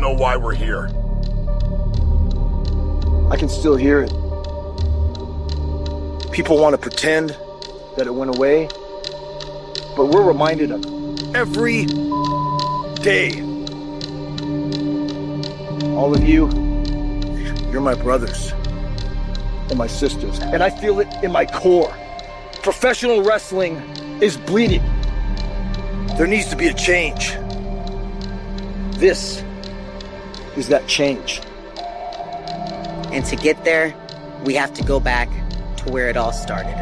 know why we're here. I can still hear it. People want to pretend that it went away, but we're reminded of it every day. All of you, you're my brothers and my sisters, and I feel it in my core. Professional wrestling is bleeding. There needs to be a change. This is that change. And to get there, we have to go back to where it all started.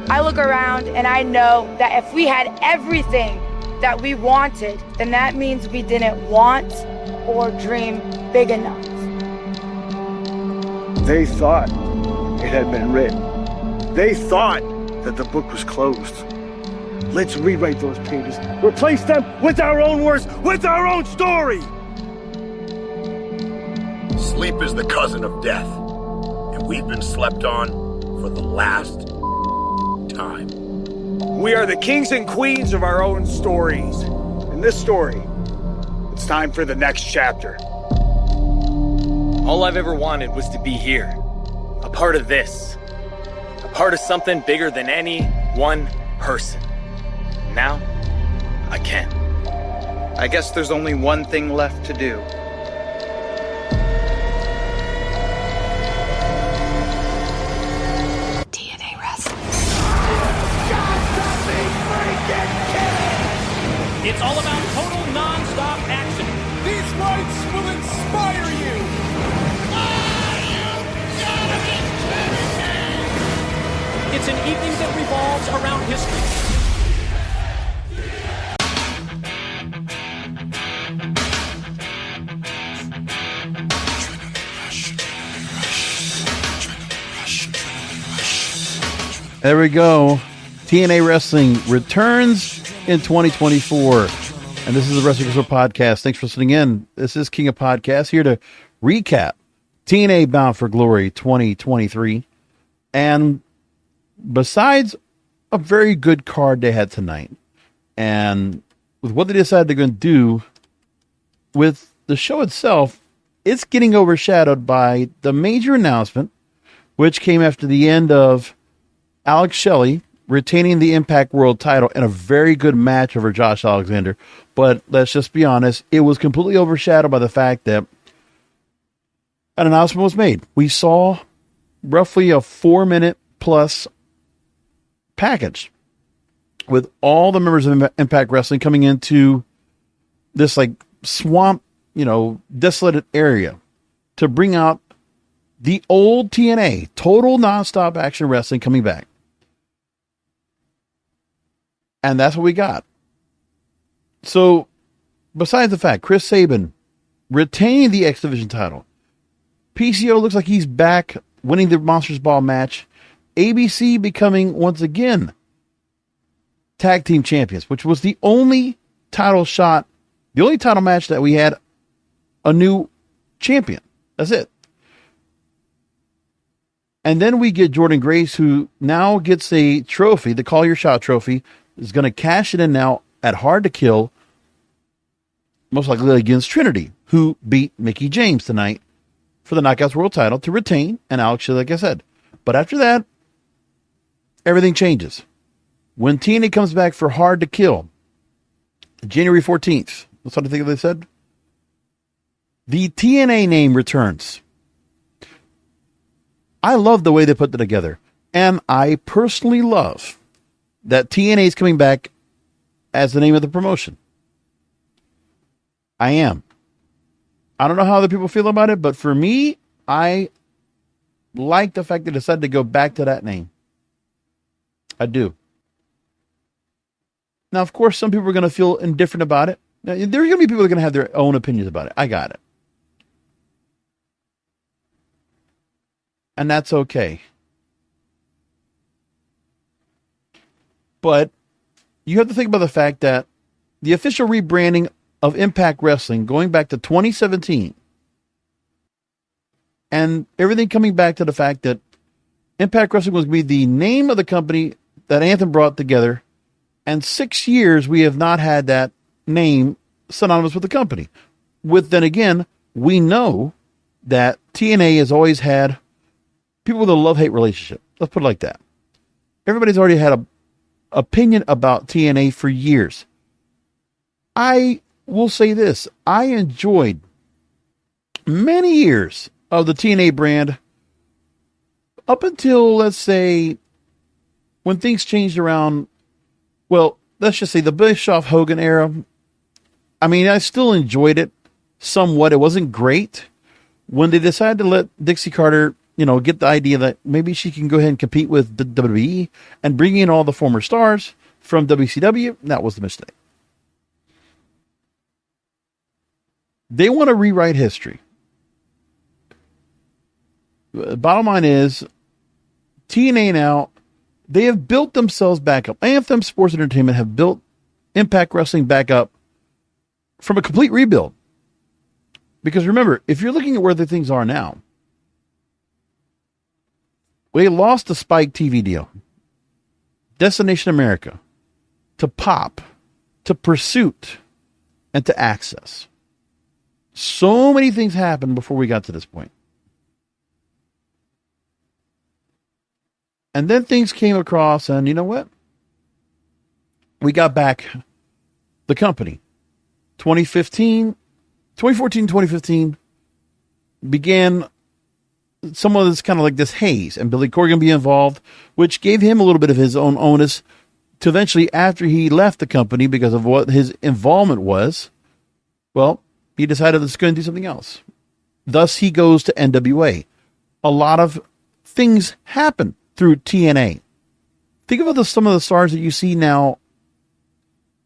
I look around and I know that if we had everything that we wanted, then that means we didn't want or dream big enough. They thought it had been written. They thought that the book was closed. Let's rewrite those pages. Replace them with our own words, with our own story. Sleep is the cousin of death, and we've been slept on for the last time. We are the kings and queens of our own stories. In this story, it's time for the next chapter. All I've ever wanted was to be here, a part of this, a part of something bigger than any one person. Now, I can. I guess there's only one thing left to do. TNA wrestling. It's all about total non-stop action. These lights will inspire you. It's an evening that revolves around history. There we go. TNA Wrestling returns in 2024. And this is the Wrestling Resort Podcast. Thanks for listening in. This is King of Podcasts here to recap TNA Bound for Glory 2023. And besides a very good card they had tonight, and with what they decided they're going to do with the show itself, it's getting overshadowed by the major announcement, which came after the end of Shelley retaining the Impact World title in a very good match over Josh Alexander. But let's just be honest, it was completely overshadowed by the fact that an announcement was made. We saw roughly a 4-minute plus package with all the members of Impact Wrestling coming into this like swamp, desolated area to bring out the old TNA, Total Nonstop Action Wrestling, coming back. And that's what we got. So, besides the fact, Chris Sabin retaining the X Division title, PCO looks like he's back winning the Monsters Ball match, ABC becoming once again tag team champions, which was the only title shot, the only title match that we had a new champion. That's it. And then we get Jordynne Grace, who now gets a trophy, the Call Your Shot trophy, is going to cash it in now at Hard to Kill, most likely against Trinity, who beat Mickie James tonight for the Knockouts World title to retain, and Alex, like I said. But after that, everything changes. When TNA comes back for Hard to Kill, January 14th, that's what I think they said, the TNA name returns. I love the way they put that together. And I personally love that TNA is coming back as the name of the promotion. I am. I don't know how other people feel about it, but for me, I like the fact they decided to go back to that name. I do. Now, of course, some people are going to feel indifferent about it. Now, there are going to be people that are going to have their own opinions about it. I got it. And that's okay. But you have to think about the fact that the official rebranding of Impact Wrestling going back to 2017 and everything coming back to the fact that Impact Wrestling was going to be the name of the company that Anthem brought together, and 6 years we have not had that name synonymous with the company. Then again, we know that TNA has always had people with a love-hate relationship. Let's put it like that. Everybody's already had an opinion about TNA for years. I will say this. I enjoyed many years of the TNA brand up until, let's say, when things changed around, well, let's just say the Bischoff-Hogan era. I mean, I still enjoyed it somewhat. It wasn't great. When they decided to let Dixie Carter, get the idea that maybe she can go ahead and compete with the WWE and bring in all the former stars from WCW, that was the mistake. They want to rewrite history. The bottom line is, TNA now, they have built themselves back up. Anthem Sports Entertainment have built Impact Wrestling back up from a complete rebuild. Because remember, if you're looking at where the things are now, we lost the Spike TV deal, Destination America, to Pop, to Pursuit, and to Access. So many things happened before we got to this point. And then things came across, and you know what? We got back the company. 2014, 2015 began some of this kind of like this haze, and Billy Corgan be involved, which gave him a little bit of his own onus to eventually, after he left the company because of what his involvement was, well, he decided to go and do something else. Thus, he goes to NWA. A lot of things happen through TNA. Think about some of the stars that you see now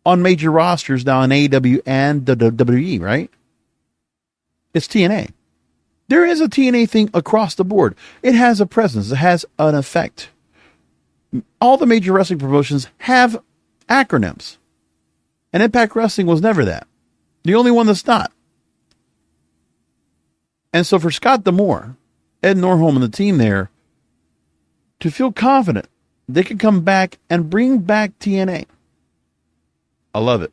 on major rosters now in AEW and the WWE, right? It's TNA. There is a TNA thing across the board. It has a presence. It has an effect. All the major wrestling promotions have acronyms. And Impact Wrestling was never that. The only one that's not. And so for Scott D'Amore, Ed Norholm and the team there, to feel confident they could come back and bring back TNA. I love it.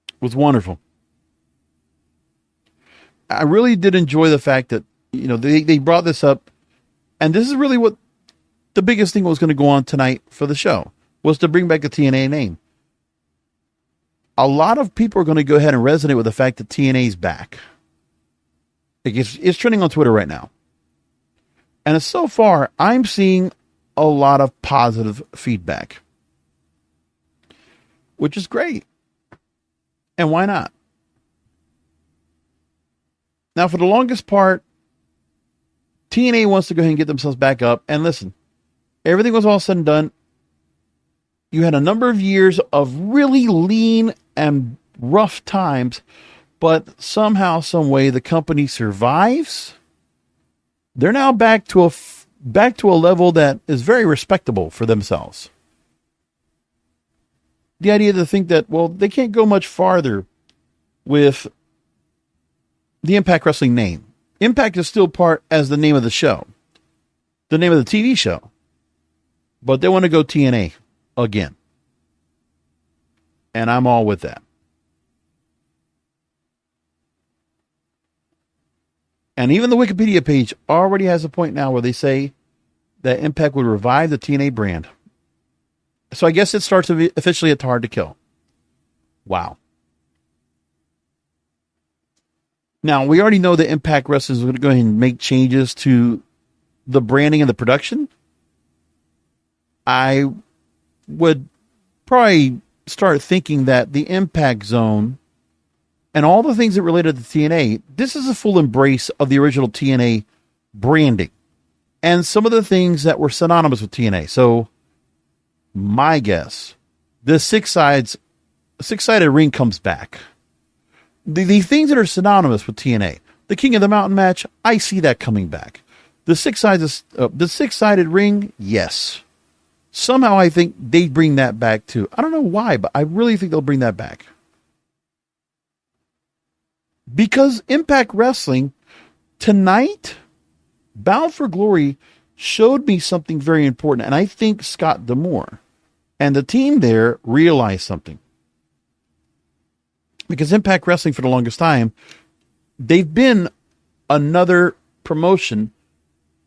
It was wonderful. I really did enjoy the fact that, they brought this up, and this is really what the biggest thing was going to go on tonight for the show, was to bring back the TNA name. A lot of people are going to go ahead and resonate with the fact that TNA is back. It's trending on Twitter right now. And so far, I'm seeing a lot of positive feedback, which is great. And why not? Now, for the longest part, TNA wants to go ahead and get themselves back up. And listen, everything was all said and done. You had a number of years of really lean and rough times, but somehow, some way, the company survives. They're now back to a level that is very respectable for themselves. The idea to think that, well, they can't go much farther with the Impact Wrestling name. Impact is still part as the name of the show, the name of the TV show, but they want to go TNA again. And I'm all with that. And even the Wikipedia page already has a point now where they say that Impact would revive the TNA brand. So I guess it starts officially at Hard to Kill. Wow. Now, we already know that Impact Wrestling is going to go ahead and make changes to the branding and the production. I would probably start thinking that the Impact Zone and all the things that related to TNA, this is a full embrace of the original TNA branding and some of the things that were synonymous with TNA. So, my guess, the six-sided ring comes back. The things that are synonymous with TNA, the King of the Mountain match, I see that coming back. The six-sided ring, yes. Somehow I think they bring that back too. I don't know why, but I really think they'll bring that back. Because Impact Wrestling tonight, Bound for Glory showed me something very important. And I think Scott D'Amore And the team there realized something. Because Impact Wrestling, for the longest time, they've been another promotion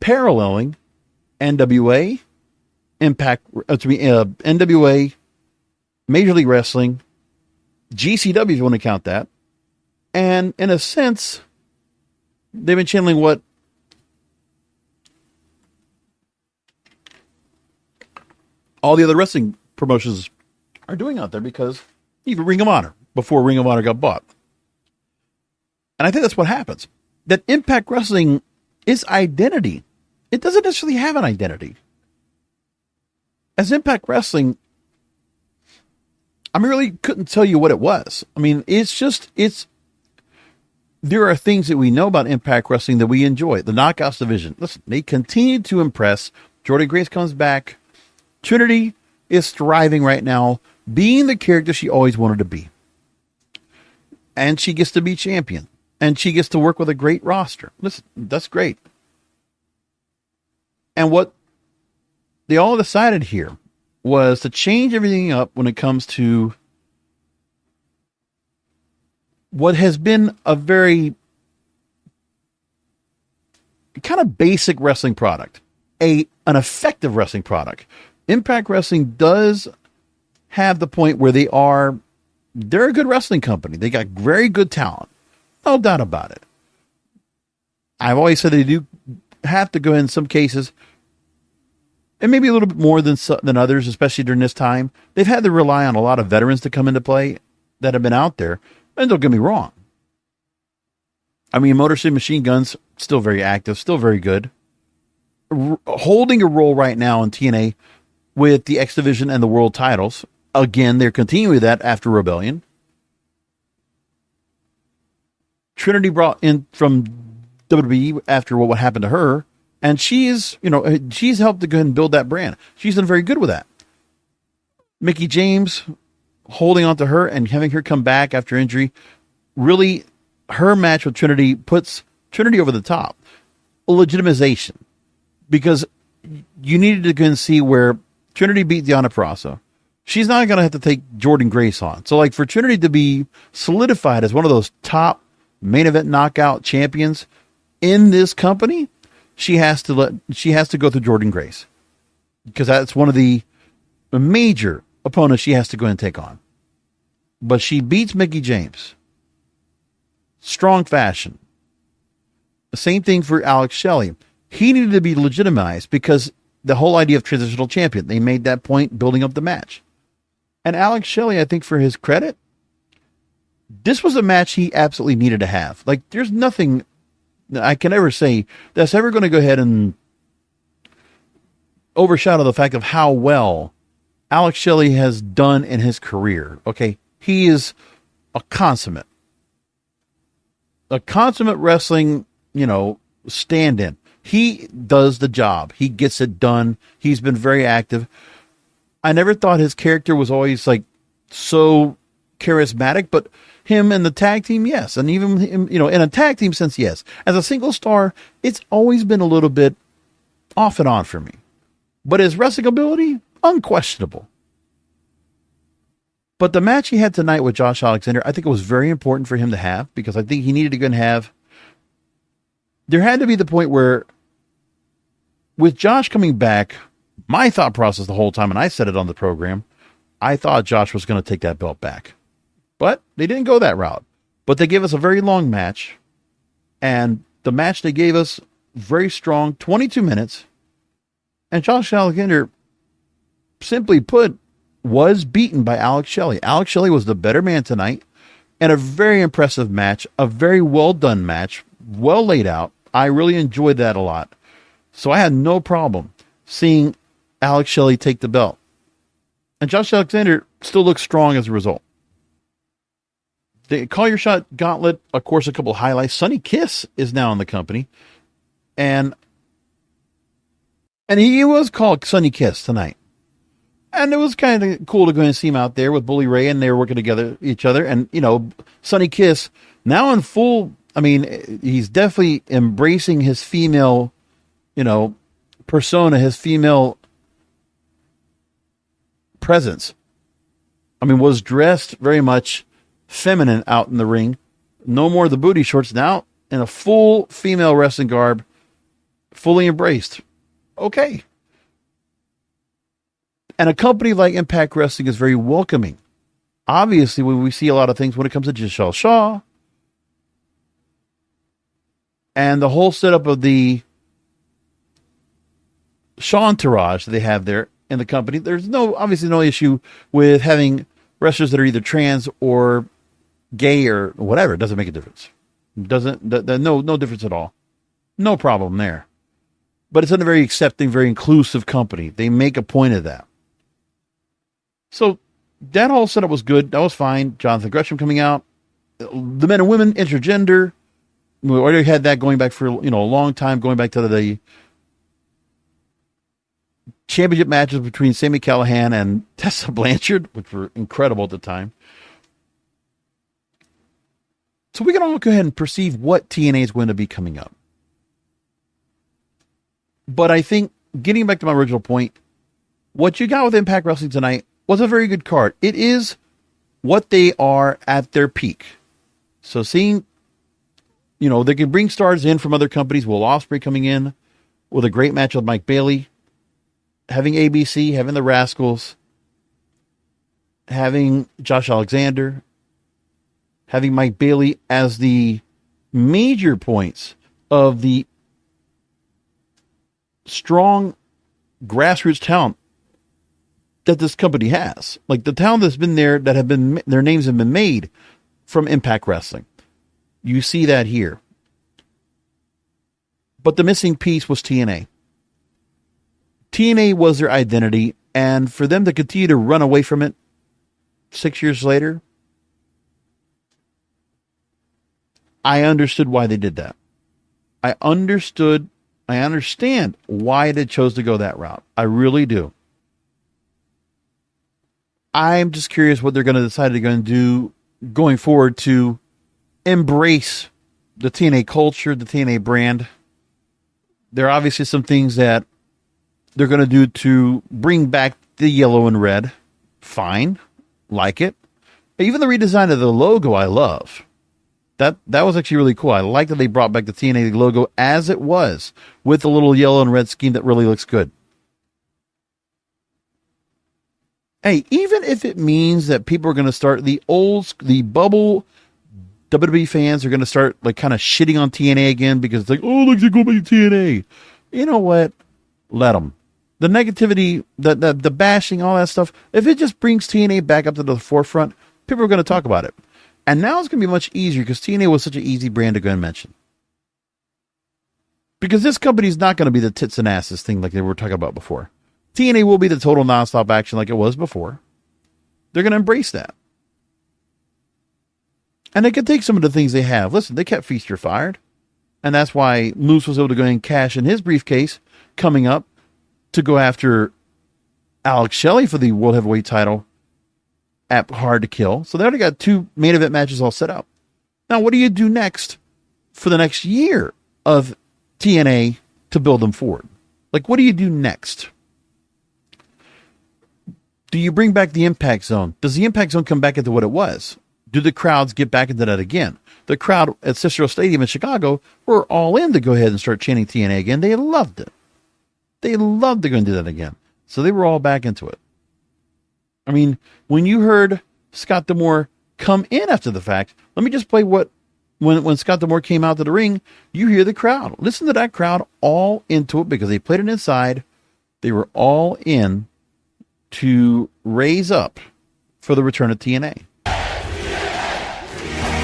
paralleling NWA, NWA, Major League Wrestling, GCW, if you want to count that. And in a sense, they've been channeling what all the other wrestling promotions are doing out there, because even Ring of Honor, before Ring of Honor got bought. And I think that's what happens. That Impact Wrestling is identity. It doesn't necessarily have an identity. As Impact Wrestling, I really couldn't tell you what it was. I mean, there are things that we know about Impact Wrestling that we enjoy. The Knockouts division. Listen, they continue to impress. Jordynne Grace comes back. Trinity is thriving right now, being the character she always wanted to be. And she gets to be champion. And she gets to work with a great roster. Listen, that's great. And what they all decided here was to change everything up when it comes to what has been a very kind of basic wrestling product, an effective wrestling product. Impact Wrestling does have the point where they're a good wrestling company. They got very good talent. No doubt about it. I've always said they do have to go in some cases, and maybe a little bit more than others, especially during this time. They've had to rely on a lot of veterans to come into play that have been out there. And don't get me wrong. I mean, Motor City Machine Guns, still very active, still very good. Holding a role right now in TNA with the X Division and the World titles. Again, they're continuing that after Rebellion. Trinity brought in from WWE after what happened to her. And she's helped to go ahead and build that brand. She's done very good with that. Mickie James, holding on to her and having her come back after injury, really, her match with Trinity puts Trinity over the top. A legitimization. Because you needed to go and see where Trinity beat Deonna Purrazzo. She's not going to have to take Jordynne Grace on. So, like, for Trinity to be solidified as one of those top main event knockout champions in this company, she has to go through Jordynne Grace, because that's one of the major opponents she has to go and take on. But she beats Mickie James. Strong fashion. The same thing for Alex Shelley. He needed to be legitimized because the whole idea of transitional champion, they made that point building up the match. And Alex Shelley, I think for his credit, this was a match he absolutely needed to have. Like, there's nothing I can ever say that's ever going to go ahead and overshadow the fact of how well Alex Shelley has done in his career. Okay, he is a consummate wrestling, stand-in. He does the job. He gets it done. He's been very active. I never thought his character was always like so charismatic, but him in the tag team, yes. And even him, in a tag team sense, yes. As a single star, it's always been a little bit off and on for me. But his wrestling ability, unquestionable. But the match he had tonight with Josh Alexander, I think it was very important for him to have, because I think he needed to go and have. There had to be the point where, with Josh coming back, my thought process the whole time, and I said it on the program, I thought Josh was going to take that belt back. But they didn't go that route. But they gave us a very long match. And the match they gave us, very strong, 22 minutes. And Josh Alexander, simply put, was beaten by Alex Shelley. Alex Shelley was the better man tonight. And a very impressive match. A very well done match. Well laid out. I really enjoyed that a lot. So I had no problem seeing Alex Shelley take the belt. And Josh Alexander still looks strong as a result. The Call Your Shot Gauntlet, of course, a couple of highlights. Sonny Kiss is now in the company. And he was called Sonny Kiss tonight. And it was kind of cool to go and see him out there with Bully Ray, and they were working together each other. And, Sonny Kiss, now in full, he's definitely embracing his female, persona, his female presence. I mean, was dressed very much feminine out in the ring. No more of the booty shorts, now in a full female wrestling garb, fully embraced. Okay. And a company like Impact Wrestling is very welcoming. Obviously, when we see a lot of things when it comes to Giselle Shaw and the whole setup of the Shaw entourage that they have there in the company, there's obviously no issue with having wrestlers that are either trans or gay or whatever. It doesn't make a difference. No difference at all. No problem there. But it's a very accepting, very inclusive company. They make a point of that. So that whole setup was good. That was fine. Jonathan Gresham coming out. The men and women, intergender. We already had that going back for a long time, going back to the championship matches between Sami Callihan and Tessa Blanchard, which were incredible at the time. So we can all go ahead and perceive what TNA is going to be coming up. But I think, getting back to my original point, what you got with Impact Wrestling tonight was a very good card. It is what they are at their peak. So seeing, they can bring stars in from other companies. Will Ospreay coming in with a great match with Mike Bailey. Having ABC, having the Rascalz, having Josh Alexander, having Mike Bailey as the major points of the strong grassroots talent that this company has. Like the talent that's been there, that have been, their names have been made from Impact Wrestling. You see that here. But the missing piece was TNA. TNA was their identity, and for them to continue to run away from it 6 years later, I understood why they did that. I understand why they chose to go that route. I really do. I'm just curious what they're going to decide they're going to do going forward to embrace the TNA culture, the TNA brand. There are obviously some things that they're going to do to bring back the yellow and red. Fine. Like it. Even the redesign of the logo, I love. That was actually really cool. I like that they brought back the TNA logo as it was, with the little yellow and red scheme that really looks good. Hey, even if it means that people are going to start, the bubble WWE fans are going to start like kind of shitting on TNA again because it's like, oh, look, they go back to TNA. You know what? Let them. The negativity, the bashing, all that stuff, if it just brings TNA back up to the forefront, people are going to talk about it. And now it's going to be much easier because TNA was such an easy brand to go and mention. Because this company is not going to be the tits and asses thing like they were talking about before. TNA will be the total nonstop action like it was before. They're going to embrace that. And they can take some of the things they have. Listen, they kept Feast or Fired. And that's why Moose was able to go and cash in his briefcase coming up to go after Alex Shelley for the World Heavyweight title at Hard to Kill. So they already got 2 main event matches all set up. Now, what do you do next for the next year of TNA to build them forward? Like, what do you do next? Do you bring back the Impact Zone? Does the Impact Zone come back into what it was? Do the crowds get back into that again? The crowd at Cicero Stadium in Chicago were all in to go ahead and start chanting TNA again. They loved it. They loved to go and do that again. So they were all back into it. I mean, when you heard Scott D'Amore come in after the fact, let me just play when Scott D'Amore came out to the ring, you hear the crowd. Listen to that crowd all into it because they played it inside. They were all in to raise up for the return of TNA.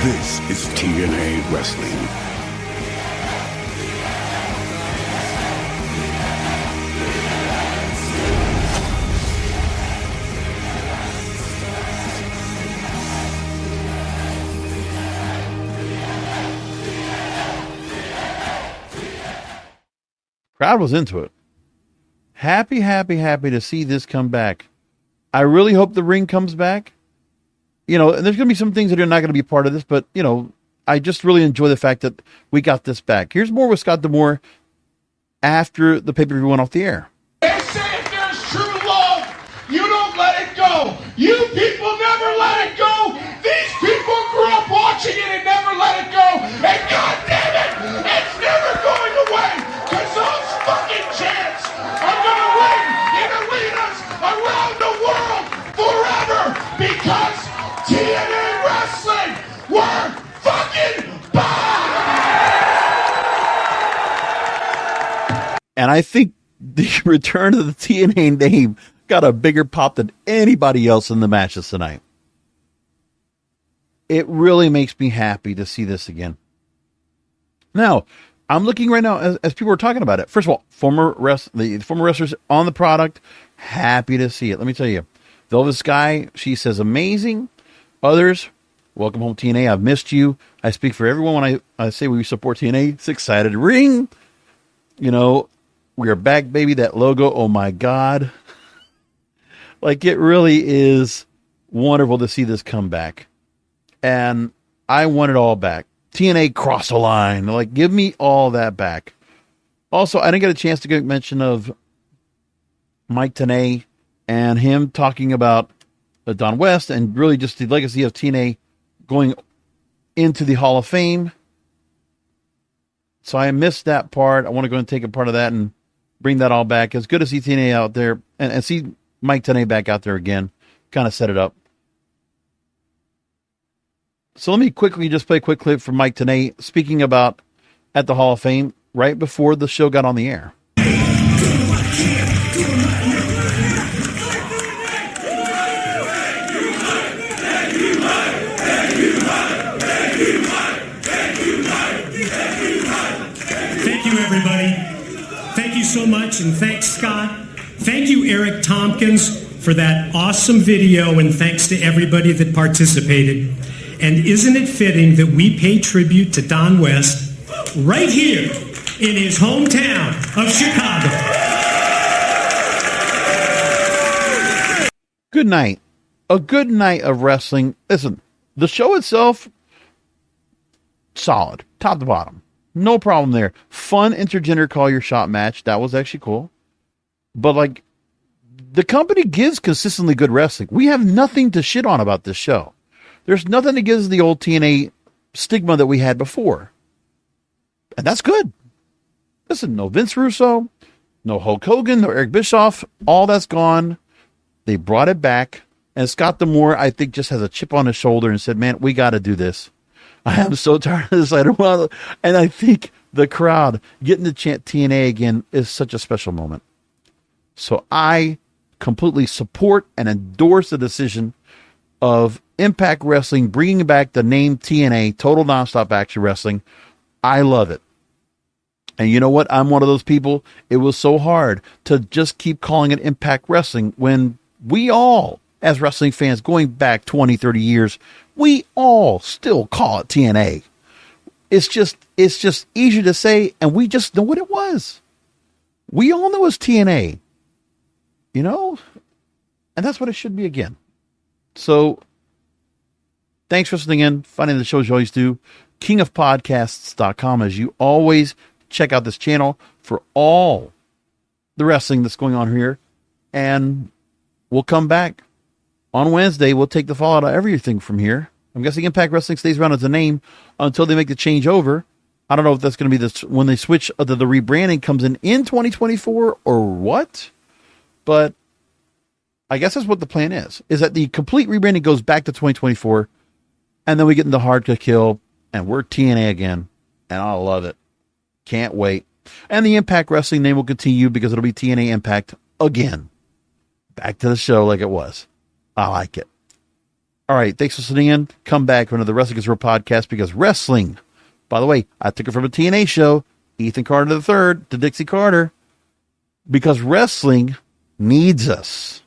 This is TNA Wrestling. Crowd was into it. Happy to see this come back. I really hope the ring comes back. And there's going to be some things that are not going to be part of this, but, I just really enjoy the fact that we got this back. Here's more with Scott D'Amore after the pay-per-view went off the air. They say if there's true love, you don't let it You people never let it go. These people grew up watching it and never let it go. And God damn it, it's never going away. Because those fucking chants are going to ring in arenas around the world forever. Because TNA Wrestling, we're fucking back. And I think the return of the TNA name got a bigger pop than anybody else in the matches tonight. It really makes me happy to see this again. Now, I'm looking right now as people are talking about it. First of all, the former wrestlers on the product, happy to see it. Let me tell you, Velvet Sky, she says amazing. Others, welcome home TNA. I've missed you. I speak for everyone when I say we support TNA. It's excited ring. You know, we are back, baby. That logo, oh my God. Like, it really is wonderful to see this come back. And I want it all back. TNA cross the line. Like, give me all that back. Also, I didn't get a chance to get mention of Mike Tenay and him talking about Don West and really just the legacy of TNA going into the Hall of Fame. So I missed that part. I want to go and take a part of that and bring that all back. It's good to see TNA out there and see Mike Tenay back out there again. Kind of set it up. So let me quickly just play a quick clip from Mike Tenay speaking about at the Hall of Fame right before the show got on the air. Thank you, everybody. Thank you so much, and thanks, Scott. Thank you, Eric Tompkins, for that awesome video, and thanks to everybody that participated. And isn't it fitting that we pay tribute to Don West right here in his hometown of Chicago? Good night. A good night of wrestling. Listen, the show itself, solid, top to bottom. No problem there. Fun intergender call your shot match. That was actually cool. But like, the company gives consistently good wrestling. We have nothing to shit on about this show. There's nothing that gives the old TNA stigma that we had before. And that's good. Listen, no Vince Russo, no Hulk Hogan, no Eric Bischoff. All that's gone. They brought it back. And Scott D'Amore, I think, just has a chip on his shoulder and said, man, we got to do this. I am so tired of this. I don't want to. And I think the crowd getting to chant TNA again is such a special moment. So I completely support and endorse the decision of Impact Wrestling bringing back the name TNA, Total Nonstop Action Wrestling. I love it. And you know what? I'm one of those people. It was so hard to just keep calling it Impact Wrestling when we all, as wrestling fans going back 20, 30 years, we all still call it TNA. It's just easier to say, and we just know what it was. We all know it's TNA. You know? And that's what it should be again. So, thanks for listening in, finding the shows you always do. kingofpodcasts.com. As you always, check out this channel for all the wrestling that's going on here. And we'll come back on Wednesday. We'll take the fallout of everything from here. I'm guessing Impact Wrestling stays around as a name until they make the change over. I don't know if that's going to be when they switch, the rebranding comes in 2024 or what. But I guess that's what the plan is that the complete rebranding goes back to 2024. And then we get into Hard to Kill and we're TNA again. And I love it. Can't wait. And the Impact Wrestling name will continue because it'll be TNA Impact again. Back to the show like it was. I like it. All right. Thanks for listening in. Come back for another Wrestling is Real podcast because wrestling, by the way, I took it from a TNA show, Ethan Carter III to Dixie Carter, because wrestling needs us.